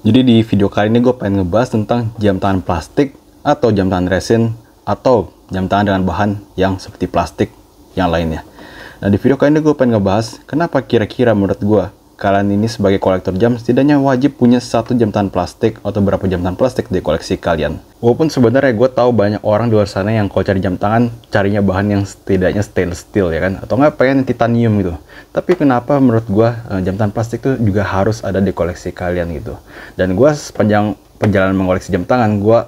Jadi di video kali ini gue pengen ngebahas tentang jam tangan plastik atau jam tangan resin atau jam tangan dengan bahan yang seperti plastik yang lainnya. Nah di video kali ini gue pengen ngebahas kenapa kira-kira menurut gue kalian ini sebagai kolektor jam setidaknya wajib punya satu jam tangan plastik atau berapa jam tangan plastik di koleksi kalian. Walaupun sebenarnya gue tahu banyak orang di luar sana yang kalau cari jam tangan carinya bahan yang setidaknya stainless steel ya kan, atau nggak pengen titanium gitu. Tapi kenapa menurut gue jam tangan plastik itu juga harus ada di koleksi kalian gitu. Dan gue sepanjang perjalanan mengoleksi jam tangan, gue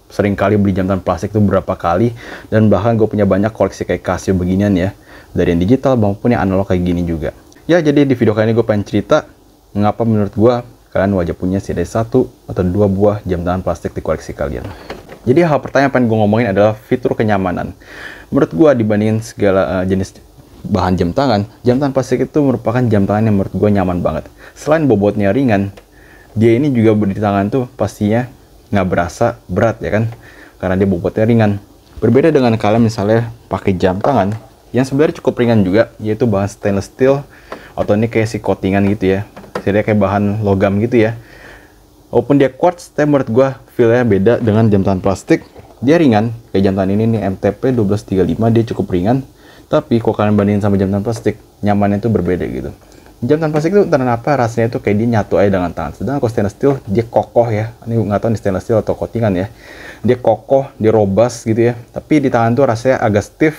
sering kali beli jam tangan plastik itu berapa kali, dan bahkan gue punya banyak koleksi kayak Casio beginian ya, dari yang digital maupun yang analog kayak gini juga. Ya, jadi di video kali ini gue pengen cerita mengapa menurut gue kalian wajib punya setidaknya satu atau dua buah jam tangan plastik di koleksi kalian. Jadi hal pertama yang pengen gue ngomongin adalah fitur kenyamanan. Menurut gue dibandingin segala jenis bahan jam tangan plastik itu merupakan jam tangan yang menurut gue nyaman banget. Selain bobotnya ringan, dia ini juga di tangan tuh pastinya nggak berasa berat ya kan, karena dia bobotnya ringan. Berbeda dengan kalian misalnya pakai jam tangan yang sebenarnya cukup ringan juga, yaitu bahan stainless steel atau ini kayak si coatingan gitu ya, jadi kayak bahan logam gitu ya. Walaupun dia quartz, tapi menurut gua feel-nya beda dengan jam tangan plastik. Dia ringan, kayak jam tangan ini nih MTP 1235, dia cukup ringan. Tapi kalau kalian bandingin sama jam tangan plastik, nyamannya itu berbeda gitu. Jam tangan plastik itu kenapa rasanya itu kayak dia nyatu aja dengan tangan. Sedangkan kalau stainless steel dia kokoh ya. Ini nggak tahu nih stainless steel atau coatingan ya. Dia kokoh, dia robust gitu ya. Tapi di tangan tuh rasanya agak stiff.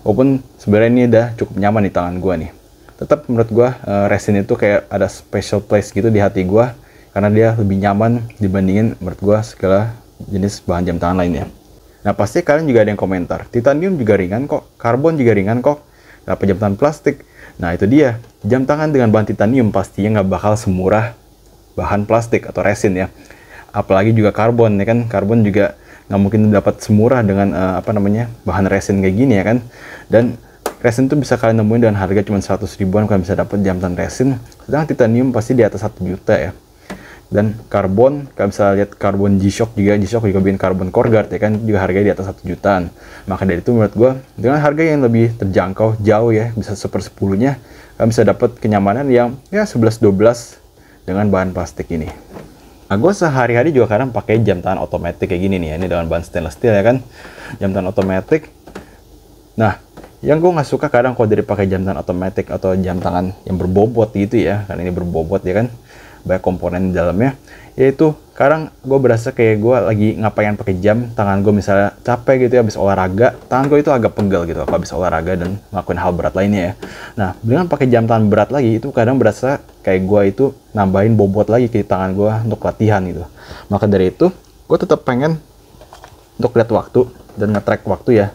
Walaupun sebenarnya ini udah cukup nyaman di tangan gua nih. Tetap menurut gua resin itu kayak ada special place gitu di hati gua, karena dia lebih nyaman dibandingin menurut gua segala jenis bahan jam tangan lainnya. Nah pasti kalian juga ada yang komentar, titanium juga ringan kok, karbon juga ringan kok, kenapa jam tangan plastik? Nah itu dia, jam tangan dengan bahan titanium pastinya nggak bakal semurah bahan plastik atau resin ya. Apalagi juga karbon ya kan, karbon juga nggak mungkin dapat semurah dengan bahan resin kayak gini ya kan. Dan resin tuh bisa kalian nemuin dengan harga cuma 100 ribuan kalian bisa dapat jam tangan resin. Sedangkan titanium pasti di atas 1 juta ya. Dan karbon, kalian bisa lihat karbon G-Shock juga bikin karbon core guard ya kan, juga harganya di atas 1 jutaan. Maka dari itu menurut gue dengan harga yang lebih terjangkau jauh ya, bisa 1/10-nya kalian bisa dapat kenyamanan yang ya 11-12 dengan bahan plastik ini. Nah gue sehari-hari juga kadang pakai jam tangan otomatis kayak gini nih ya, ini dengan bahan stainless steel ya kan, jam tangan otomatis. Nah yang gue nggak suka kadang kalau dari pakai jam tangan otomatis atau jam tangan yang berbobot gitu ya, karena ini berbobot ya kan, banyak komponen di dalamnya, yaitu kadang gue berasa kayak gue lagi ngapain pakai jam tangan gue, misalnya capek gitu ya habis olahraga, tangan gue itu agak pegel gitu kalau habis olahraga dan ngelakuin hal berat lainnya ya. Nah dengan pakai jam tangan berat lagi itu kadang berasa kayak gue itu nambahin bobot lagi ke tangan gue untuk latihan gitu. Maka dari itu gue tetap pengen untuk lihat waktu dan nge-track waktu ya,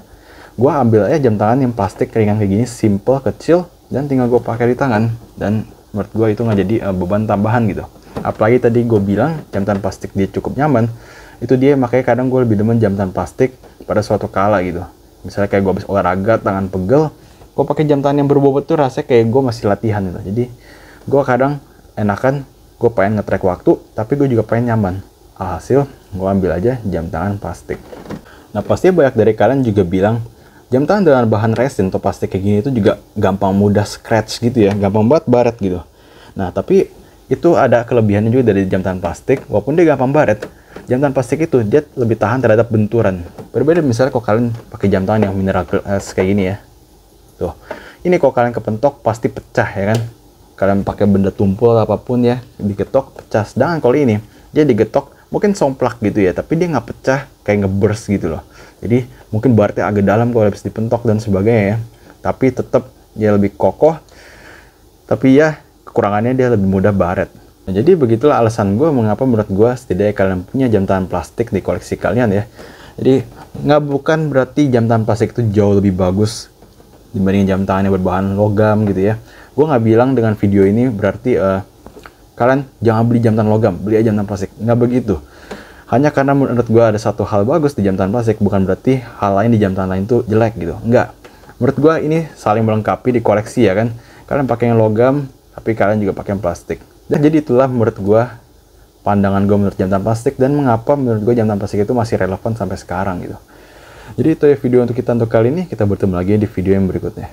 gue ambil aja jam tangan yang plastik ringan kayak gini, simple, kecil, dan tinggal gue pakai di tangan. Dan menurut gue itu nggak jadi beban tambahan gitu. Apalagi tadi gue bilang jam tangan plastik dia cukup nyaman, itu dia makanya kadang gue lebih demen jam tangan plastik pada suatu kala gitu. Misalnya kayak gue habis olahraga tangan pegel, gue pakai jam tangan yang berbobot tuh rasanya kayak gue masih latihan gitu. Jadi gue kadang enakan gue pengen nge-track waktu, tapi gue juga pengen nyaman. Alhasil gue ambil aja jam tangan plastik. Nah pasti banyak dari kalian juga bilang jam tangan dengan bahan resin atau plastik kayak gini itu juga gampang mudah scratch gitu ya, gampang banget baret gitu. Nah tapi itu ada kelebihannya juga dari jam tangan plastik, walaupun dia gampang baret, jam tangan plastik itu dia lebih tahan terhadap benturan. Berbeda misalnya kalau kalian pakai jam tangan yang mineral glass kayak gini ya, tuh ini kalau kalian kepentok pasti pecah ya kan, kalian pakai benda tumpul apapun ya digetok pecah. Sedangkan kalau ini dia digetok mungkin somplak gitu ya, tapi dia nggak pecah kayak ngeburst gitu loh. Jadi mungkin baretnya agak dalam kalau habis dipentok dan sebagainya ya, tapi tetap dia lebih kokoh, tapi ya kekurangannya dia lebih mudah baret. Nah, jadi begitulah alasan gue mengapa menurut gue setidaknya kalian punya jam tangan plastik di koleksi kalian ya. Jadi bukan berarti jam tangan plastik itu jauh lebih bagus dibanding jam tangan yang berbahan logam gitu ya. Gue nggak bilang dengan video ini berarti kalian jangan beli jam tangan logam, beli aja jam tangan plastik. Nggak begitu. Hanya karena menurut gue ada satu hal bagus di jam tangan plastik, bukan berarti hal lain di jam tangan lain itu jelek gitu. Enggak. Menurut gue ini saling melengkapi di koleksi ya kan. Kalian pakai yang logam, tapi kalian juga pakai yang plastik. Dan jadi itulah menurut gue pandangan gue menurut jam tangan plastik, dan mengapa menurut gue jam tangan plastik itu masih relevan sampai sekarang gitu. Jadi itu ya video untuk kita untuk kali ini. Kita bertemu lagi di video yang berikutnya.